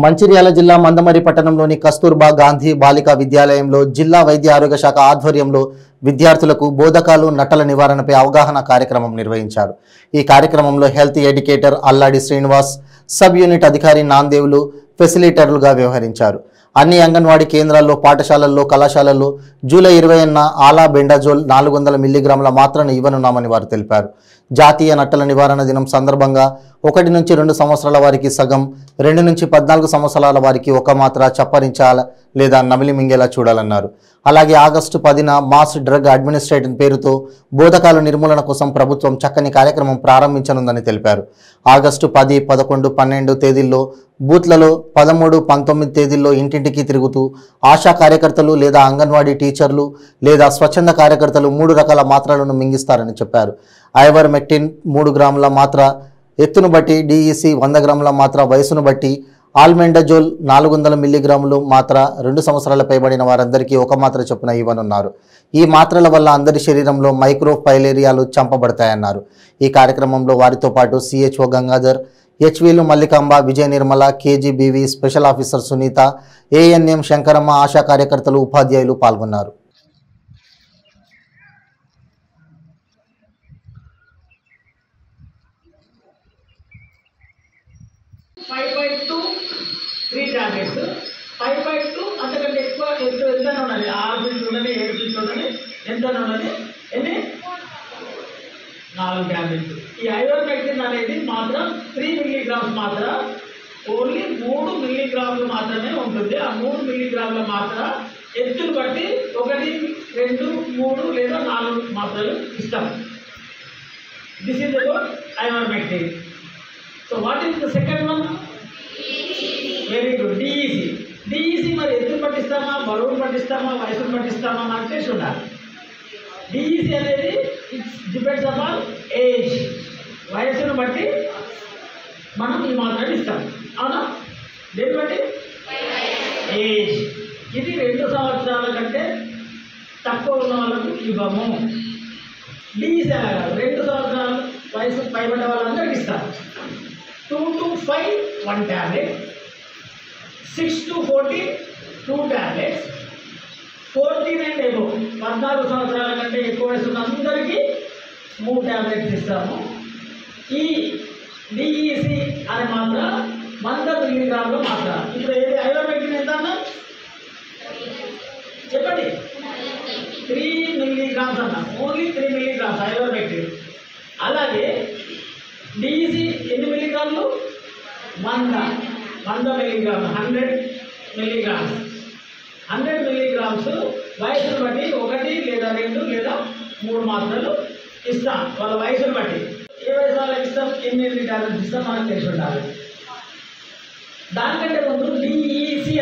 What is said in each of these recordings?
మంచిర్యాల జిల్లా మందమరి పట్టణంలోని కస్తూర్బా గాంధీ బాలికా విద్యాలయంలో జిల్లా వైద్య ఆరోగ్య శాఖ ఆధ్వర్యంలో విద్యార్థులకు బోధకాలు నట్టల నివారణపై అవగాహన కార్యక్రమం నిర్వహించారు. ఈ కార్యక్రమంలో హెల్త్ ఎడ్యుకేటర్ అల్లాడి శ్రీనివాస్, సబ్ యూనిట్ అధికారి నాందేవులు ఫెసిలిటేటర్లుగా వ్యవహరించారు. అన్ని అంగన్వాడీ కేంద్రాల్లో, పాఠశాలల్లో, కళాశాలల్లో జూలై 20న ఆలాబెండజోల్ 400 మిల్లీగ్రాముల మాత్రను ఇవ్వనున్నామని వారు తెలిపారు. జాతీయ నట్టల నివారణ దినం సందర్భంగా 1 నుంచి 2 సంవత్సరాల వారికి సగం, 2 నుంచి 14 సంవత్సరాల వారికి ఒక మాత్ర చప్పరించాల లేదా నమిలి మింగేలా చూడాలన్నారు. అలాగే ఆగస్టు 10న మాస్ డ్రగ్ అడ్మినిస్ట్రేషన్ పేరుతో బోధకాల నిర్మూలన కోసం ప్రభుత్వం చక్కని కార్యక్రమం ప్రారంభించనుందని తెలిపారు. ఆగస్టు 10, 11, 12 తేదీల్లో బూత్లలో, 13, 19 తేదీల్లో ఇంటింటికి తిరుగుతూ ఆశా కార్యకర్తలు లేదా అంగన్వాడీ టీచర్లు లేదా స్వచ్ఛంద కార్యకర్తలు 3 రకాల మాత్రలను మింగిస్తారని చెప్పారు. ఐవర్మెక్టిన్ 3 గ్రాముల మాత్ర ఎత్తును బట్టి, డిఈసి 100 గ్రాముల మాత్ర వయసును బట్టి, ఆల్బెండజోల్ 400 మిల్లీగ్రాములు మాత్ర 2 సంవత్సరాల పైబడిన వారందరికీ ఒక మాత్ర చొప్పున ఇవ్వనున్నారు. ఈ మాత్రల వల్ల అందరి శరీరంలో మైక్రో ఫైలేరియాలు చంపబడతాయన్నారు. ఈ కార్యక్రమంలో వారితో పాటు సిహెచ్ఓ గంగాధర్, హెచ్వీలు Mallikamba, Vijaya Nirmala, KGBV special officer Sunitha, ANM Shankaramma, ASHA కార్యకర్తలు, ఉపాధ్యాయులు పాల్గొన్నారు. అంతకంటే ఎక్కువ ఎంత ఉన్నది, 6 ఫీట్లు ఉన్నది, 7 ఫీట్లు ఉన్నది, ఎంత ఉన్నది, ఎన్ని 4 ట్యాబ్లెట్స్. ఈ ఐవర్మెక్టిన్ అనేది మాత్రం 3 మిల్లీగ్రామ్స్ మాత్ర, ఓన్లీ 3 మిల్లీగ్రాములు మాత్రమే ఉంటుంది. ఆ 3 మిల్లీగ్రాముల మాత్ర ఎత్తును బట్టి 1, 2, 3 లేదా 4 మాత్రలు ఇస్తాం. This is about ivermectin. So what is the second one? Very good, DEC. DEC మరి ఎత్తును పట్టిస్తామా, బరువును పట్టిస్తామా, వయసును పట్టిస్తామా నాకు తెలిసి ఉండాలి. డిఈసి అనేది ఇట్స్ డిపెండ్స్ అపాన్ ఏజ్. వయసును బట్టి మనం ఈ మాత్రలు ఇస్తాం, అవునా? దేని బట్టి? ఏజ్. ఇది 2 సంవత్సరాల కంటే తక్కువ ఉన్న వాళ్ళకు ఇవ్వము. డిఈసి అలా కాదు, 2 సంవత్సరాల వయసు పైబడ్డ వాళ్ళందరికీ ఇస్తాం. 2 to 5 1 tablet, 6 to 14 2 tablets, 14 and above 14 సంవత్సరాల కంటే ఎక్కువ వయసు ఉన్న అందరికీ 3 ట్యాబ్లెట్స్ ఇస్తాము. ఈ డిఈసి అనే మాత్ర 100 మిల్లీగ్రాముల మాత్ర. ఇప్పుడు ఏది ఐవర్మెక్టిన్ ఎంత అన్నా చెప్పండి? 3 మిల్లీగ్రామ్స్ అన్నా, ఓన్లీ 3 మిల్లీగ్రామ్స్ ఐవర్మెక్టిన్. అలాగే డిఈసి ఎన్ని మిల్లీగ్రాములు? 100 మిల్లీగ్రామ్స్, 100 మిల్లీగ్రామ్స్. 100 మిల్లీగ్రామ్స్ వయసును బట్టి 1 లేదా 2 లేదా 3 మాత్రలు ఇస్తాం, వాళ్ళ వయసును బట్టి. ఏ వయసు వాళ్ళకి ఇస్తాం, ఎన్ని టాబ్లెట్స్ ఇస్తాం మనకు తెలిసి ఉండాలి. దానికంటే ముందు DEC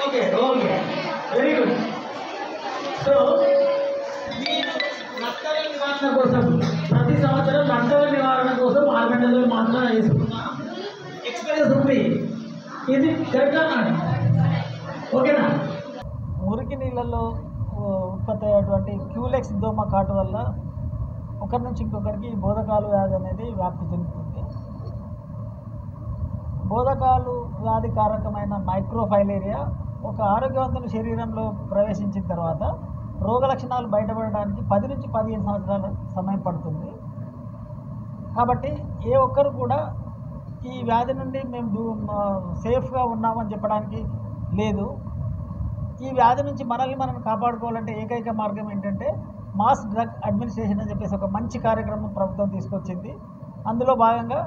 okay okay, very good. So నట్టల నివారణ కోసం ప్రతి సంవత్సరం నట్టల నివారణ కోసం ఆల్బెండజోల్ మాత్రం వేసుకున్న ఎక్స్పీరియన్స్ ఉంది. ఇది కరెక్టా? ఓకేనా? మురికి నీళ్ళల్లో ఉత్పత్తి అయ్యేటువంటి క్యూలెక్స్ దోమ కాటు వల్ల ఒకరి నుంచి ఇంకొకరికి బోధకాలు వ్యాధి అనేది వ్యాప్తి చెందుతుంది. బోధకాలు వ్యాధి కారకమైన మైక్రోఫైలేరియా ఒక ఆరోగ్యవంతుల శరీరంలో ప్రవేశించిన తర్వాత రోగ లక్షణాలు బయటపడడానికి 10 నుంచి 15 సంవత్సరాల సమయం పడుతుంది. కాబట్టి ఏ ఒక్కరు కూడా ఈ వ్యాధి నుండి మేము సేఫ్గా ఉన్నామని చెప్పడానికి లేదు. ఈ వ్యాధి నుంచి మనల్ని మనం కాపాడుకోవాలంటే ఏకైక మార్గం ఏంటంటే మాస్ డ్రగ్ అడ్మినిస్ట్రేషన్ అని చెప్పేసి ఒక మంచి కార్యక్రమం ప్రభుత్వం తీసుకొచ్చింది. అందులో భాగంగా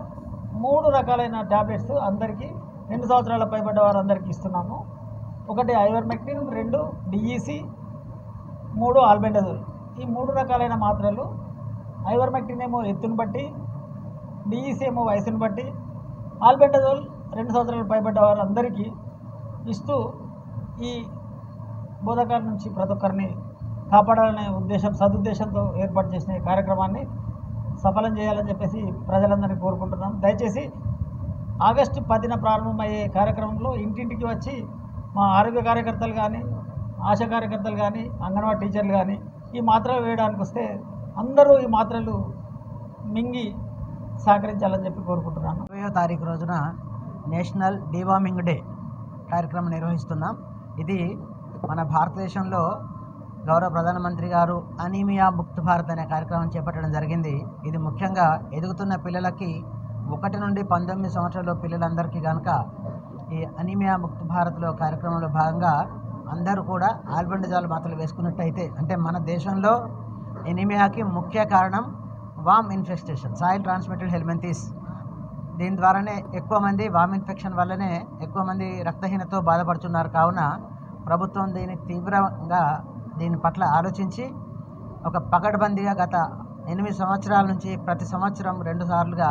3 రకాలైన ట్యాబ్లెట్స్ అందరికీ 2 సంవత్సరాల పైబడ్డ వారందరికీ ఇస్తున్నాము. 1 ఐవర్మెక్టిన్, 2 డిఈసి, 3 ఆల్బెండజోల్. ఈ 3 రకాలైన మాత్రలు ఐవర్మెక్టిన్ ఏమో ఎత్తును బట్టి, డిఈసి ఏమో వయసును బట్టి, ఆల్బెండజోల్ 2 సంవత్సరాలు పైబడ్డ వారందరికీ ఇస్తూ ఈ బోధకాల నుంచి ప్రతి ఒక్కరిని కాపాడాలనే సదుద్దేశంతో ఏర్పాటు చేసిన ఈ కార్యక్రమాన్ని సఫలం చేయాలని చెప్పేసి ప్రజలందరినీ కోరుకుంటున్నాం. దయచేసి ఆగస్టు 10న ప్రారంభమయ్యే కార్యక్రమంలో ఇంటింటికి వచ్చి మా ఆరోగ్య కార్యకర్తలు కానీ, ఆశా కార్యకర్తలు కానీ, అంగన్వాడీ టీచర్లు కానీ ఈ మాత్రలు వేయడానికి వస్తే అందరూ ఈ మాత్రలు మింగి సహకరించాలని చెప్పి కోరుకుంటున్నాను. 20వ తారీఖు రోజున నేషనల్ డీవార్మింగ్ డే కార్యక్రమం నిర్వహిస్తున్నాం. ఇది మన భారతదేశంలో గౌరవ ప్రధానమంత్రి గారు అనీమియా ముక్త్ భారత్ అనే కార్యక్రమం చేపట్టడం జరిగింది. ఇది ముఖ్యంగా ఎదుగుతున్న పిల్లలకి 1 నుండి 19 సంవత్సరాల పిల్లలందరికీ కనుక ఈ అనీమియా ముక్త్ భారత్లో కార్యక్రమంలో భాగంగా అందరూ కూడా ఆల్బెండజాల్ మాత్రలు వేసుకున్నట్టయితే, అంటే మన దేశంలో ఎనీమియాకి ముఖ్య కారణం వామ్ ఇన్ఫెస్టేషన్, సాయిల్ ట్రాన్స్మిటెడ్ హెల్మెంథిస్. దీని ద్వారానే ఎక్కువ మంది వామ్ ఇన్ఫెక్షన్ వల్లనే ఎక్కువ మంది రక్తహీనతతో బాధపడుతున్నారు. కావున ప్రభుత్వం తీవ్రంగా దీని పట్ల ఆలోచించి ఒక పకడ్బందీగా గత 8 సంవత్సరాల నుంచి ప్రతి సంవత్సరం 2 సార్లుగా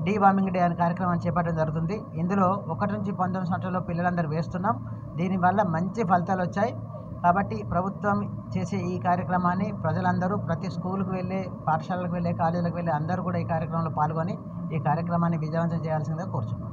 డీవార్మింగ్ డే అనే కార్యక్రమం చేపట్టడం జరుగుతుంది. ఇందులో 1 నుంచి 19 సంవత్సరాల పిల్లలందరూ వేస్తున్నాం. దీనివల్ల మంచి ఫలితాలు వచ్చాయి. కాబట్టి ప్రభుత్వం చేసే ఈ కార్యక్రమాన్ని ప్రజలందరూ ప్రతి స్కూల్కి వెళ్ళే, పాఠశాలకు వెళ్ళే, కాలేజీలకు వెళ్ళే అందరూ కూడా ఈ కార్యక్రమంలో పాల్గొని ఈ కార్యక్రమాన్ని విజయవంతం చేయాల్సిందిగా కోరుచున్నాం.